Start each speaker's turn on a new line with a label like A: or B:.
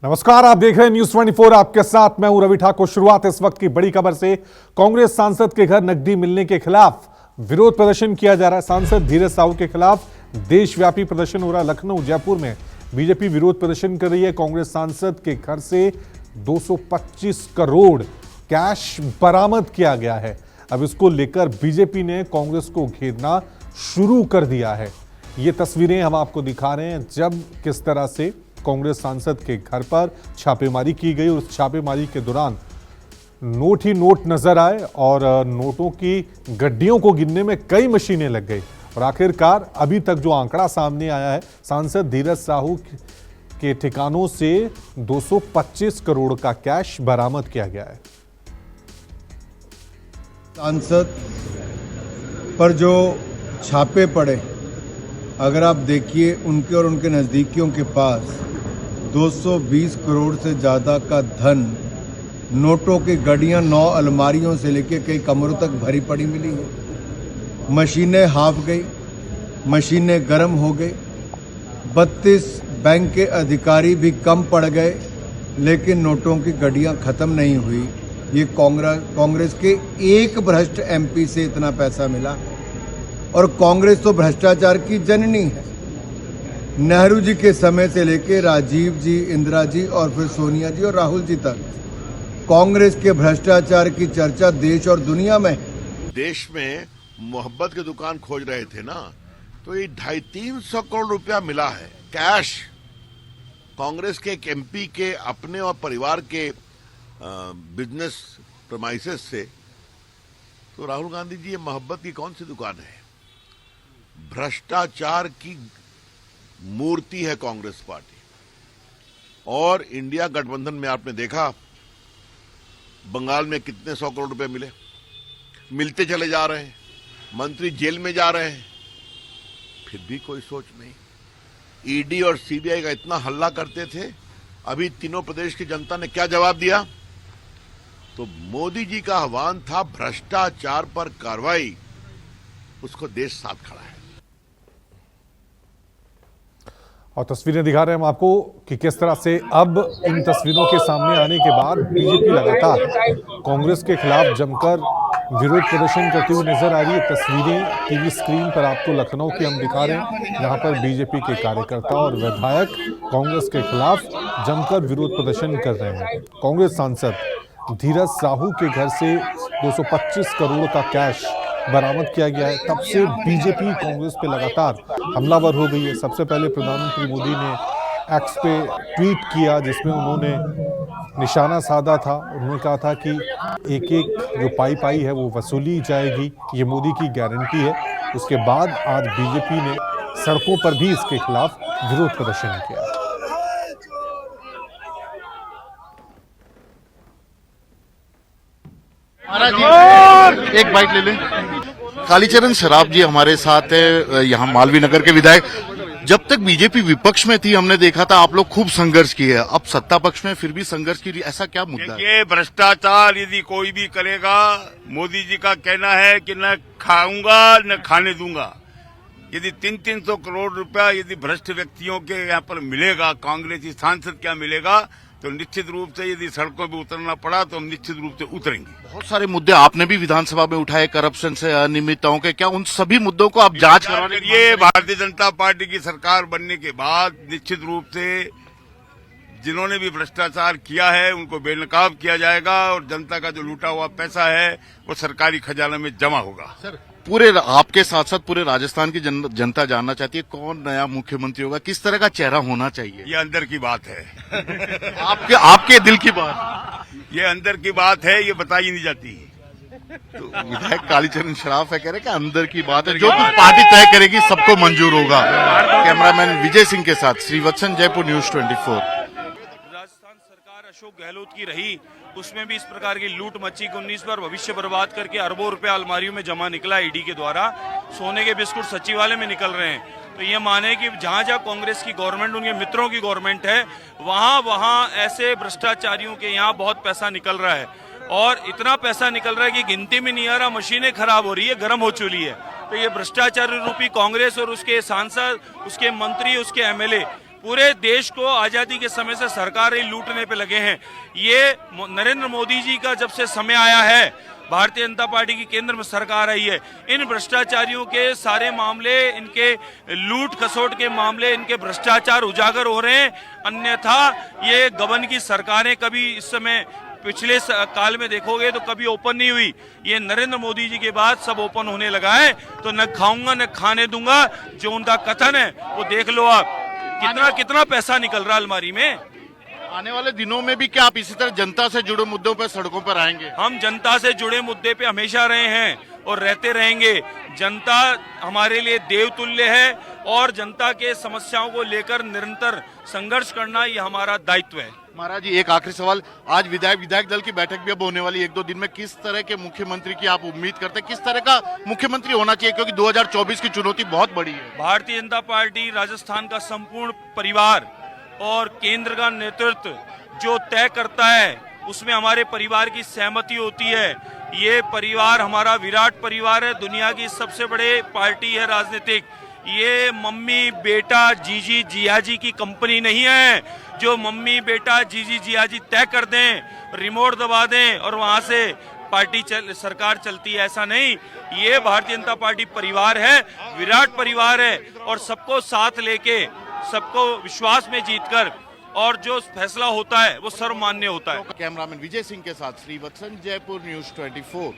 A: नमस्कार, आप देख रहे हैं न्यूज 24। आपके साथ मैं हूं रवि ठाकुर। शुरुआत इस वक्त की बड़ी खबर से। कांग्रेस सांसद के घर नकदी मिलने के खिलाफ विरोध प्रदर्शन किया जा रहा है। सांसद धीरज साहू के खिलाफ देशव्यापी प्रदर्शन हो रहा है। लखनऊ, जयपुर में बीजेपी विरोध प्रदर्शन कर रही है। कांग्रेस सांसद के घर से 225 करोड़ कैश बरामद किया गया है। अब इसको लेकर बीजेपी ने कांग्रेस को घेरना शुरू कर दिया है। ये तस्वीरें हम आपको दिखा रहे हैं जब किस तरह से कांग्रेस सांसद के घर पर छापेमारी की गई। और उस छापेमारी के दौरान नोट ही नोट नजर आए और नोटों की गड्डियों को गिनने में कई मशीनें लग गई। और आखिरकार अभी तक जो आंकड़ा सामने आया है, सांसद धीरज साहू के ठिकानों से 225 करोड़ का कैश बरामद किया गया है।
B: सांसद पर जो छापे पड़े, अगर आप देखिए उनके और उनके नजदीकियों के पास 220 करोड़ से ज्यादा का धन, नोटों की गड्डियां 9 अलमारियों से लेकर कई कमरों तक भरी पड़ी मिली है। मशीनें हाफ गई, मशीनें गर्म हो गई। 32 बैंक के अधिकारी भी कम पड़ गए, लेकिन नोटों की गड्डियां खत्म नहीं हुई। ये कांग्रेस के एक भ्रष्ट एमपी से इतना पैसा मिला। और कांग्रेस तो भ्रष्टाचार की जननी है। नेहरू जी के समय से लेकर राजीव जी, इंदिरा जी और फिर सोनिया जी और राहुल जी तक कांग्रेस के भ्रष्टाचार की चर्चा देश और दुनिया में।
C: देश में मोहब्बत की दुकान खोज रहे थे ना, तो ये 250-300 करोड़ रुपया मिला है कैश कांग्रेस के एक एमपी के अपने और परिवार के बिजनेस प्रमाइसेस से। तो राहुल गांधी जी, ये मोहब्बत की कौन सी दुकान है? भ्रष्टाचार की मूर्ति है कांग्रेस पार्टी। और इंडिया गठबंधन में आपने देखा बंगाल में कितने 100 करोड़ रुपए मिले, मिलते चले जा रहे हैं, मंत्री जेल में जा रहे हैं, फिर भी कोई सोच नहीं। ईडी और सीबीआई का इतना हल्ला करते थे, अभी तीनों प्रदेश की जनता ने क्या जवाब दिया? तो मोदी जी का आह्वान था भ्रष्टाचार पर कार्रवाई, उसको देश साथ खड़ा है।
A: और तस्वीरें दिखा रहे हैं हम आपको कि किस तरह से अब इन तस्वीरों के सामने आने के बाद बीजेपी लगातार कांग्रेस के खिलाफ जमकर विरोध प्रदर्शन करती हुई नजर आ रही है। तस्वीरें टीवी स्क्रीन पर आपको लखनऊ की हम दिखा रहे हैं, जहां पर बीजेपी के कार्यकर्ता और विधायक कांग्रेस के खिलाफ जमकर विरोध प्रदर्शन कर रहे हैं। कांग्रेस सांसद धीरज साहू के घर से 225 करोड़ का कैश बरामद किया गया है। तब से बीजेपी कांग्रेस पे लगातार हमलावर हो गई है। सबसे पहले प्रधानमंत्री मोदी ने एक्स पे ट्वीट किया, जिसमें उन्होंने निशाना साधा था। उन्होंने कहा था कि एक एक जो पाई है वो वसूली जाएगी, ये मोदी की गारंटी है। उसके बाद आज बीजेपी ने सड़कों पर भी इसके खिलाफ विरोध प्रदर्शन किया।
D: एक बाइट ले लें। कालीचरण शराफ जी हमारे साथ है, यहाँ मालवीय नगर के विधायक। जब तक बीजेपी विपक्ष में थी, हमने देखा था आप लोग खूब संघर्ष किए। अब सत्ता पक्ष में फिर भी संघर्ष की, ऐसा क्या मुद्दा है?
E: ये भ्रष्टाचार यदि कोई भी करेगा, मोदी जी का कहना है कि न खाऊंगा न खाने दूंगा। यदि 300-300 करोड़ रुपया यदि भ्रष्ट व्यक्तियों के यहाँ पर मिलेगा, कांग्रेसी सांसद क्या मिलेगा, तो निश्चित रूप से यदि सड़कों पे उतरना पड़ा तो हम निश्चित रूप से उतरेंगे।
D: बहुत सारे मुद्दे आपने भी विधानसभा में उठाए, करप्शन से, अनियमितताओं के। क्या उन सभी मुद्दों को आप जांच करवाने के लिए?
E: भारतीय जनता पार्टी की सरकार बनने के बाद निश्चित रूप से जिन्होंने भी भ्रष्टाचार किया है उनको बेनकाब किया जाएगा, और जनता का जो लूटा हुआ पैसा है वो सरकारी खजाना में जमा होगा।
D: सर, पूरे आपके साथ साथ पूरे राजस्थान की जनता जानना चाहती है कौन नया मुख्यमंत्री होगा, किस तरह का चेहरा होना चाहिए?
E: ये अंदर की बात है।
D: आपके दिल की बात,
E: ये अंदर की बात है, ये बताई नहीं जाती।
D: तो विधायक कालीचरण शराफ है, कह रहे कि अंदर की बात है, जो कुछ पार्टी तय करेगी सबको मंजूर होगा। कैमरामैन विजय सिंह के साथ श्रीवत्सन, जयपुर, न्यूज 24।
F: राजस्थान सरकार अशोक गहलोत की रही, उसमें भी इस प्रकार की लूट मची कि 19 बार भविष्य बर्बाद करके अरबों रुपए अलमारियों में जमा निकला ईडी के द्वारा। सोने के बिस्कुट सचिवालय में निकल रहे हैं। तो ये माने कि जहां जहां कांग्रेस की गवर्नमेंट, उनके मित्रों की गवर्नमेंट है, वहां ऐसे भ्रष्टाचारियों के यहाँ बहुत पैसा निकल रहा है। और इतना पैसा निकल रहा है कि गिनती में नहीं आ रहा। मशीनें खराब हो रही है, गर्म हो चुकी है। तो ये भ्रष्टाचार रूपी कांग्रेस और उसके सांसद, उसके मंत्री, उसके एमएलए पूरे देश को आजादी के समय से सरकार ही लूटने पे लगे हैं। ये नरेंद्र मोदी जी का जब से समय आया है, भारतीय जनता पार्टी की केंद्र में सरकार आई है, इन भ्रष्टाचारियों के सारे मामले, इनके लूट खसोट के मामले, इनके भ्रष्टाचार उजागर हो रहे हैं। अन्यथा ये गबन की सरकारें कभी इस समय पिछले काल में देखोगे तो कभी ओपन नहीं हुई। ये नरेंद्र मोदी जी के बाद सब ओपन होने लगा है। तो न खाऊंगा न खाने दूंगा, जो उनका कथन है वो देख लो आप, कितना पैसा निकल रहा अलमारी में।
D: आने वाले दिनों में भी क्या आप इसी तरह जनता से जुड़े मुद्दों पर सड़कों पर आएंगे?
F: हम जनता से जुड़े मुद्दे पे हमेशा रहे हैं और रहते रहेंगे। जनता हमारे लिए देवतुल्य है और जनता के समस्याओं को लेकर निरंतर संघर्ष करना ये हमारा दायित्व है।
D: महाराज जी, एक आखिरी सवाल, आज विधायक दल की बैठक भी अब होने वाली 1-2 दिन में, किस तरह के मुख्यमंत्री की आप उम्मीद करते हैं? किस तरह का मुख्यमंत्री होना चाहिए, क्योंकि 2024 की चुनौती बहुत बड़ी है?
F: भारतीय जनता पार्टी राजस्थान का संपूर्ण परिवार और केंद्र का नेतृत्व जो तय करता है उसमें हमारे परिवार की सहमति होती है। ये परिवार हमारा विराट परिवार है, दुनिया की सबसे बड़े पार्टी है राजनीतिक। ये मम्मी बेटा जीजी जियाजी की कंपनी नहीं है, जो मम्मी बेटा जीजी जियाजी तय कर दें, रिमोट दबा दें और वहां से पार्टी सरकार चलती है, ऐसा नहीं। ये भारतीय जनता पार्टी परिवार है, विराट परिवार है और सबको साथ लेके, सबको विश्वास में जीतकर और जो फैसला होता है वो सर्वमान्य होता है।
D: कैमरामैन विजय सिंह के साथ श्रीवत्सन, जयपुर न्यूज़ 24।